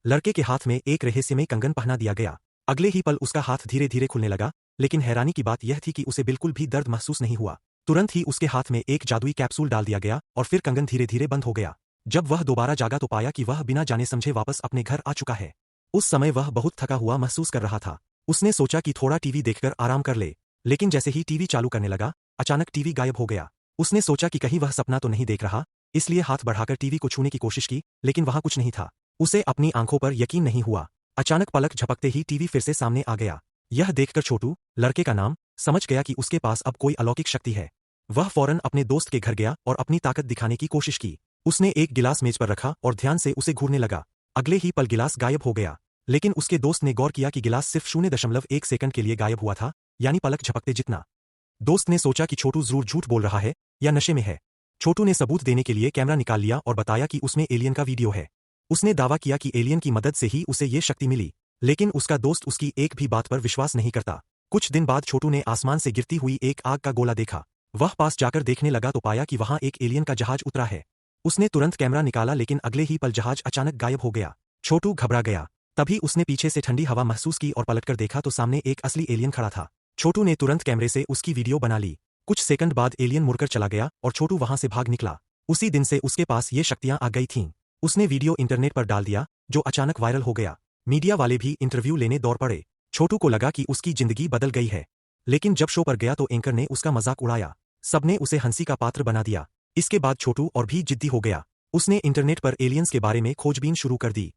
लड़के के हाथ में एक रहस्यमय कंगन पहना दिया गया। अगले ही पल उसका हाथ धीरे धीरे खुलने लगा, लेकिन हैरानी की बात यह थी कि उसे बिल्कुल भी दर्द महसूस नहीं हुआ। तुरंत ही उसके हाथ में एक जादुई कैप्सूल डाल दिया गया और फिर कंगन धीरे धीरे बंद हो गया। जब वह दोबारा जागा तो पाया कि वह बिना जाने समझे वापस अपने घर आ चुका है। उस समय वह बहुत थका हुआ महसूस कर रहा था। उसने सोचा कि थोड़ा टीवी देखकर आराम कर ले, लेकिन जैसे ही टीवी चालू करने लगा, अचानक टीवी गायब हो गया। उसने सोचा कि कहीं वह सपना तो नहीं देख रहा, इसलिए हाथ बढ़ाकर टीवी को छूने की कोशिश की, लेकिन वहां कुछ नहीं था। उसे अपनी आंखों पर यकीन नहीं हुआ। अचानक पलक झपकते ही टीवी फिर से सामने आ गया। यह देखकर छोटू, लड़के का नाम, समझ गया कि उसके पास अब कोई अलौकिक शक्ति है। वह फौरन अपने दोस्त के घर गया और अपनी ताकत दिखाने की कोशिश की। उसने एक गिलास मेज पर रखा और ध्यान से उसे घूरने लगा। अगले ही पल गिलास गायब हो गया, लेकिन उसके दोस्त ने गौर किया कि गिलास सिर्फ 0.1 सेकंड के लिए गायब हुआ था, यानी पलक झपकते जितना। दोस्त ने सोचा कि छोटू जरूर झूठ बोल रहा है या नशे में है। छोटू ने सबूत देने के लिए कैमरा निकाल लिया और बताया कि उसमें एलियन का वीडियो है। उसने दावा किया कि एलियन की मदद से ही उसे ये शक्ति मिली, लेकिन उसका दोस्त उसकी एक भी बात पर विश्वास नहीं करता। कुछ दिन बाद छोटू ने आसमान से गिरती हुई एक आग का गोला देखा। वह पास जाकर देखने लगा तो पाया कि वहां एक एलियन का जहाज उतरा है। उसने तुरंत कैमरा निकाला, लेकिन अगले ही पल जहाज अचानक गायब हो गया। छोटू घबरा गया। तभी उसने पीछे से ठंडी हवा महसूस की और पलटकर देखा तो सामने एक असली एलियन खड़ा था। छोटू ने तुरंत कैमरे से उसकी वीडियो बना ली। कुछ सेकंड बाद एलियन मुड़कर चला गया और छोटू वहां से भाग निकला। उसी दिन से उसके पास ये शक्तियां आ गई थीं। उसने वीडियो इंटरनेट पर डाल दिया, जो अचानक वायरल हो गया। मीडिया वाले भी इंटरव्यू लेने दौड़ पड़े। छोटू को लगा कि उसकी जिंदगी बदल गई है, लेकिन जब शो पर गया तो एंकर ने उसका मजाक उड़ाया। सबने उसे हंसी का पात्र बना दिया। इसके बाद छोटू और भी जिद्दी हो गया। उसने इंटरनेट पर एलियंस के बारे में खोजबीन शुरू कर दी।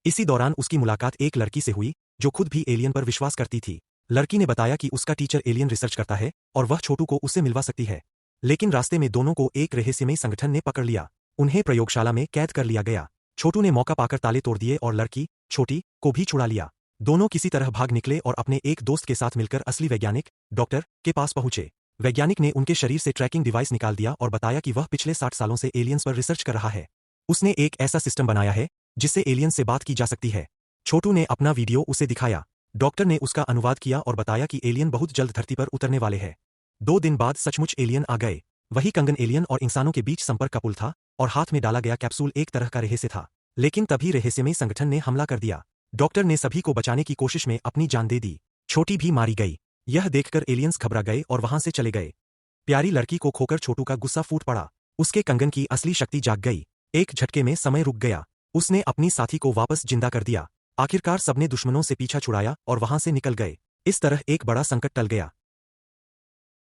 इसी दौरान उसकी मुलाकात एक लड़की से हुई, जो खुद भी एलियन पर विश्वास करती थी। लड़की ने बताया कि उसका टीचर एलियन रिसर्च करता है और वह छोटू को उससे मिलवा सकती है। लेकिन रास्ते में दोनों को एक रहस्यमय संगठन ने पकड़ लिया। उन्हें प्रयोगशाला में कैद कर लिया गया। छोटू ने मौका पाकर ताले तोड़ दिए और लड़की, छोटी, को भी छुड़ा लिया। दोनों किसी तरह भाग निकले और अपने एक दोस्त के साथ मिलकर असली वैज्ञानिक, डॉक्टर, के पास पहुंचे। वैज्ञानिक ने उनके शरीर से ट्रैकिंग डिवाइस निकाल दिया और बताया कि वह पिछले 60 सालों से एलियंस पर रिसर्च कर रहा है। उसने एक ऐसा सिस्टम बनाया है जिससे एलियंस से बात की जा सकती है। छोटू ने अपना वीडियो उसे दिखाया। डॉक्टर ने उसका अनुवाद किया और बताया कि एलियन बहुत जल्द धरती पर उतरने वाले हैं। 2 दिन बाद सचमुच एलियन आ गए। वही कंगन एलियन और इंसानों के बीच संपर्क का पुल था और हाथ में डाला गया कैप्सूल एक तरह का रहस्य था। लेकिन तभी रहस्यमय संगठन ने हमला कर दिया। डॉक्टर ने सभी को बचाने की कोशिश में अपनी जान दे दी। छोटी भी मारी गई। यह देखकर एलियंस घबरा गए और वहां से चले गए। प्यारी लड़की को खोकर छोटू का गुस्सा फूट पड़ा। उसके कंगन की असली शक्ति जाग गई। एक झटके में समय रुक गया। उसने अपनी साथी को वापस जिंदा कर दिया। आखिरकार सबने दुश्मनों से पीछा छुड़ाया और वहां से निकल गए। इस तरह एक बड़ा संकट टल गया।